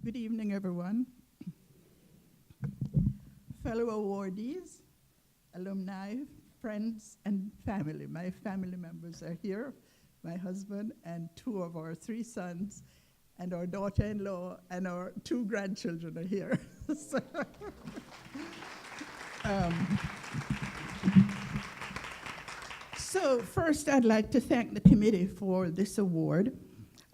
Good evening, everyone. Fellow awardees, alumni, friends, and family. My family members are here, my husband and two of our three sons, and our daughter-in-law and our two grandchildren are here. So, so first, I'd like to thank the committee for this award.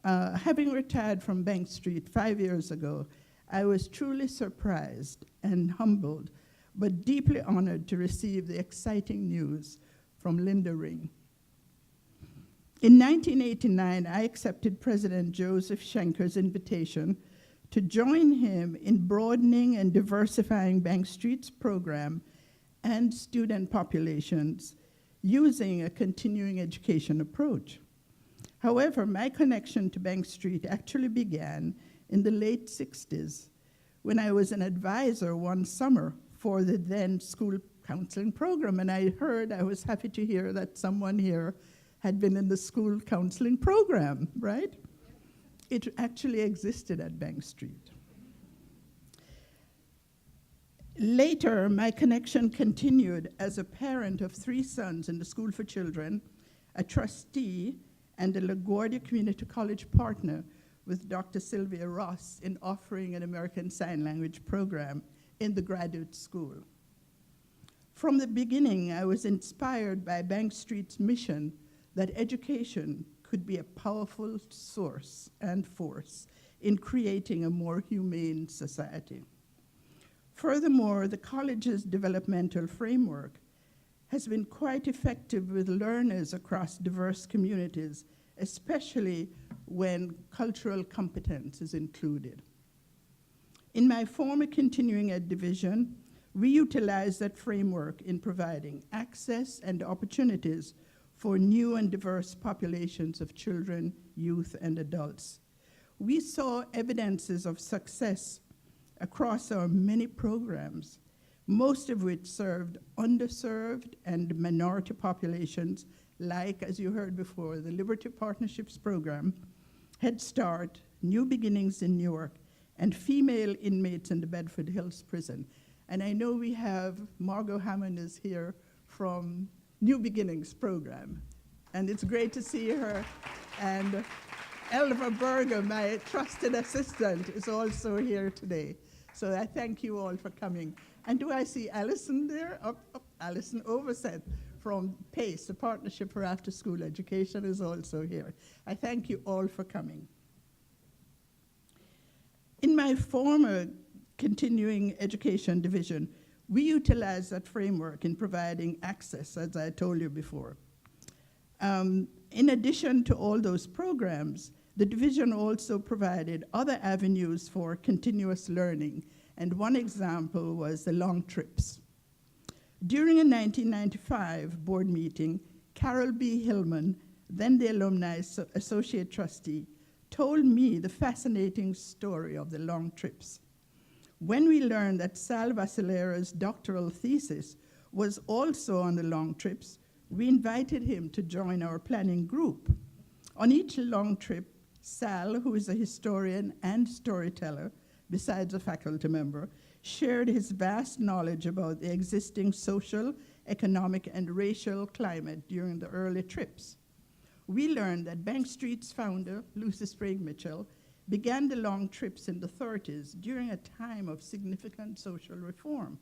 Having retired from Bank Street 5 years ago, I was truly surprised and humbled, but deeply honored to receive the exciting news from Linda Ring. In 1989, I accepted President Joseph Schenker's invitation to join him in broadening and diversifying Bank Street's program and student populations using a continuing education approach. However, my connection to Bank Street actually began in the late 60s when I was an advisor one summer for the then school counseling program. And I was happy to hear that someone here had been in the school counseling program, right? It actually existed at Bank Street. Later, my connection continued as a parent of three sons in the School for Children, a trustee, and a LaGuardia Community College partner with Dr. Sylvia Ross in offering an American Sign Language program in the graduate school. From the beginning, I was inspired by Bank Street's mission that education could be a powerful source and force in creating a more humane society. Furthermore, the college's developmental framework has been quite effective with learners across diverse communities, especially when cultural competence is included. In my former continuing ed division, we utilized that framework in providing access and opportunities for new and diverse populations of children, youth, and adults. We saw evidences of success across our many programs, most of which served underserved and minority populations like, as you heard before, the Liberty Partnerships Program, Head Start, New Beginnings in Newark, and female inmates in the Bedford Hills Prison. And I know we have Margot Hammond is here from New Beginnings Program. And it's great to see her. And Elva Berger, my trusted assistant, is also here today. So I thank you all for coming. And do I see Alison there? Alison Overset from PACE, the Partnership for After School Education, is also here. I thank you all for coming. In my former continuing education division, we utilized that framework in providing access, as I told you before. In addition to all those programs, the division also provided other avenues for continuous learning, and one example was the long trips. During a 1995 board meeting, Carol B. Hillman, then the Alumni Associate Trustee, told me the fascinating story of the long trips. When we learned that Sal Vassalera's doctoral thesis was also on the long trips, we invited him to join our planning group. On each long trip, Sal, who is a historian and storyteller, besides a faculty member, shared his vast knowledge about the existing social, economic, and racial climate during the early trips. We learned that Bank Street's founder, Lucy Sprague Mitchell, began the long trips in the 30s during a time of significant social reform.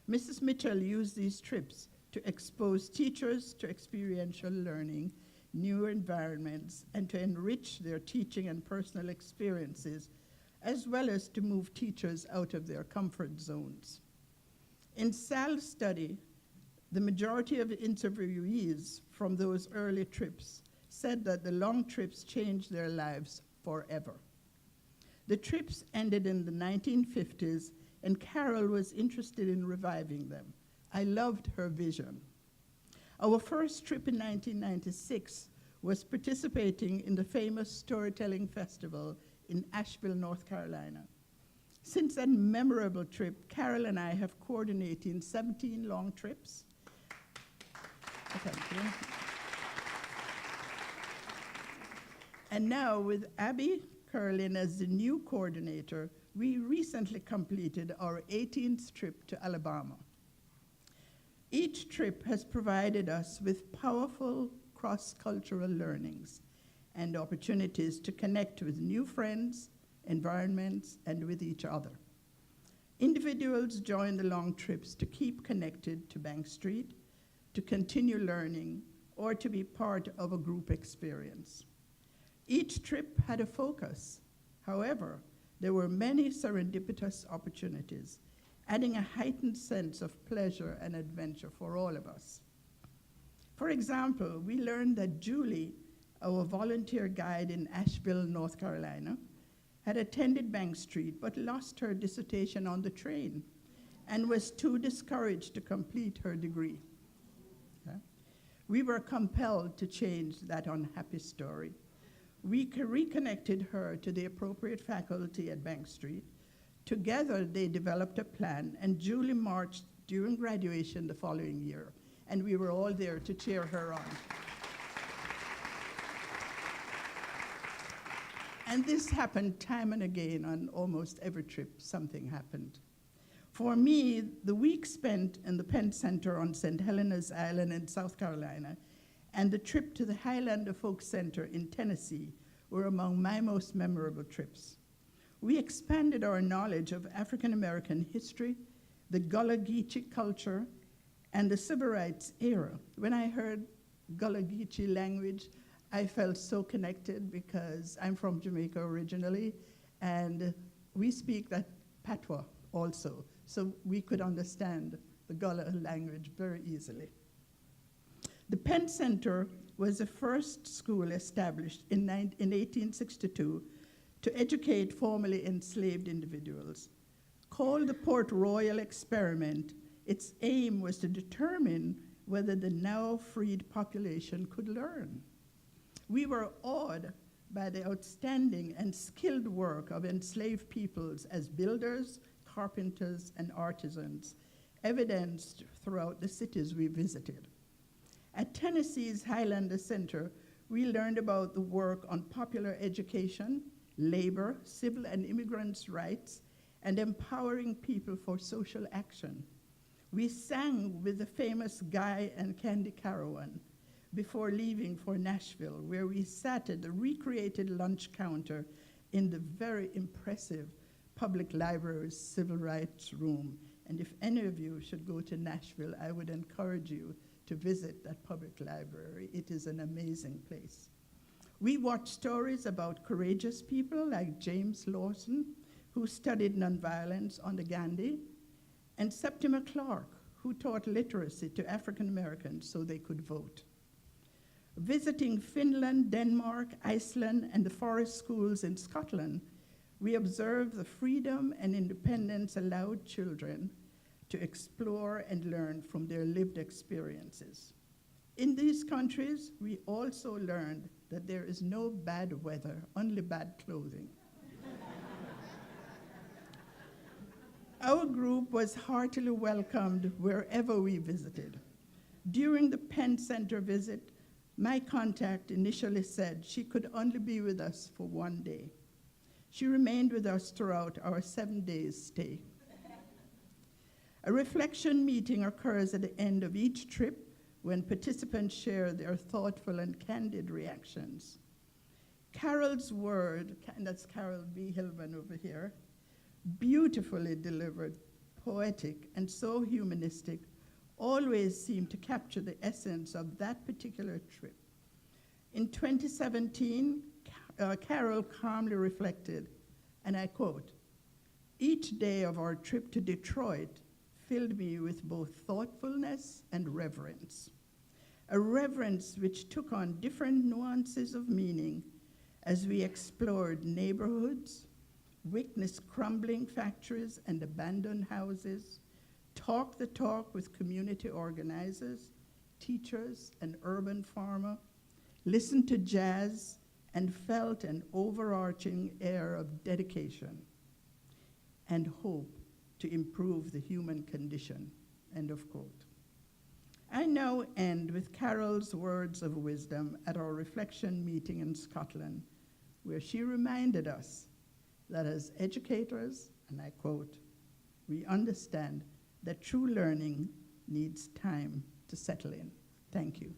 Mrs. Mitchell used these trips to expose teachers to experiential learning, new environments, and to enrich their teaching and personal experiences, as well as to move teachers out of their comfort zones. In Sal's study, the majority of interviewees from those early trips said that the long trips changed their lives forever. The trips ended in the 1950s, and Carol was interested in reviving them. I loved her vision. Our first trip in 1996 was participating in the famous Storytelling Festival in Asheville, North Carolina. Since that memorable trip, Carol and I have coordinated 17 long trips. Thank you. And now with Abby Curlin as the new coordinator, we recently completed our 18th trip to Alabama. Each trip has provided us with powerful cross-cultural learnings and opportunities to connect with new friends, environments, and with each other. Individuals join the long trips to keep connected to Bank Street, to continue learning, or to be part of a group experience. Each trip had a focus. However, there were many serendipitous opportunities, adding a heightened sense of pleasure and adventure for all of us. For example, we learned that Julie, our volunteer guide in Asheville, North Carolina, had attended Bank Street but lost her dissertation on the train and was too discouraged to complete her degree. Okay? We were compelled to change that unhappy story. We reconnected her to the appropriate faculty at Bank Street. Together, they developed a plan, and Julie marched during graduation the following year, and we were all there to cheer her on. And this happened time and again on almost every trip, something happened. For me, the week spent in the Penn Center on St. Helena's Island in South Carolina and the trip to the Highlander Folk Center in Tennessee were among my most memorable trips. We expanded our knowledge of African American history, the Gullah Geechee culture, and the civil rights era. When I heard Gullah Geechee language, I felt so connected because I'm from Jamaica originally, and we speak that patois also, so we could understand the Gullah language very easily. The Penn Center was the first school established in 1862 to educate formerly enslaved individuals. Called the Port Royal Experiment, its aim was to determine whether the now freed population could learn. We were awed by the outstanding and skilled work of enslaved peoples as builders, carpenters, and artisans, evidenced throughout the cities we visited. At Tennessee's Highlander Center, we learned about the work on popular education, labor, civil and immigrants' rights, and empowering people for social action. We sang with the famous Guy and Candy Carawan before leaving for Nashville, where we sat at the recreated lunch counter in the very impressive Public Library's Civil Rights Room. And if any of you should go to Nashville, I would encourage you to visit that public library. It is an amazing place. We watched stories about courageous people like James Lawson, who studied nonviolence under Gandhi, and Septima Clark, who taught literacy to African Americans so they could vote. Visiting Finland, Denmark, Iceland, and the forest schools in Scotland, we observed the freedom and independence allowed children to explore and learn from their lived experiences. In these countries, we also learned that there is no bad weather, only bad clothing. Our group was heartily welcomed wherever we visited. During the Penn Center visit, my contact initially said she could only be with us for one day. She remained with us throughout our 7 days stay. A reflection meeting occurs at the end of each trip when participants share their thoughtful and candid reactions. Carol's word, and that's Carol B. Hillman over here, beautifully delivered, poetic, and so humanistic, always seemed to capture the essence of that particular trip. In 2017, Carol calmly reflected, and I quote, "Each day of our trip to Detroit filled me with both thoughtfulness and reverence, a reverence which took on different nuances of meaning as we explored neighborhoods, witnessed crumbling factories and abandoned houses, talked the talk with community organizers, teachers, and urban farmer, listened to jazz, and felt an overarching air of dedication and hope to improve the human condition," end of quote. I now end with Carol's words of wisdom at our reflection meeting in Scotland, where she reminded us that as educators, and I quote, "We understand that true learning needs time to settle in." Thank you.